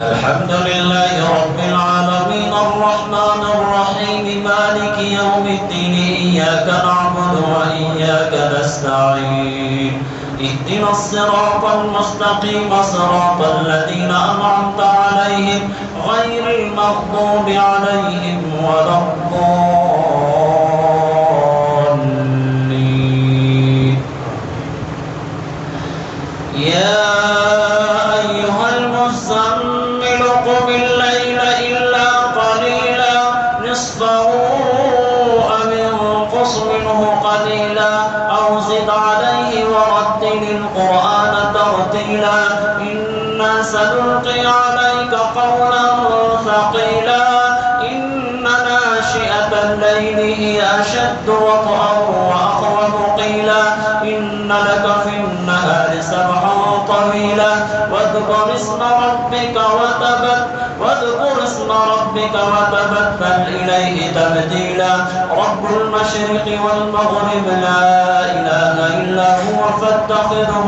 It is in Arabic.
الحمد لله رب العالمين الرحمن الرحيم مالك يوم الدين إياك نعبد وإياك نستعين اهدنا الصراط المستقيم صراط الذين أنعمت عليهم غير المغضوب عليهم ولا الضالين يا أيها المزمل قم الليل إلا قليلا نصفه أو انقص منه قليلا أو زد عليه ورتل القرآن ترتيلا إنا سنلقي عليك قولا ثقيلا إن ناشئة الليل هي أشد وطئا وأقوم قيلا إن لك في النهار سبحا طويلا واذكر اسم ربك وتبتل إليه تبتيلا رب المشرق والمغرب لا إله إلا هو فاتخذه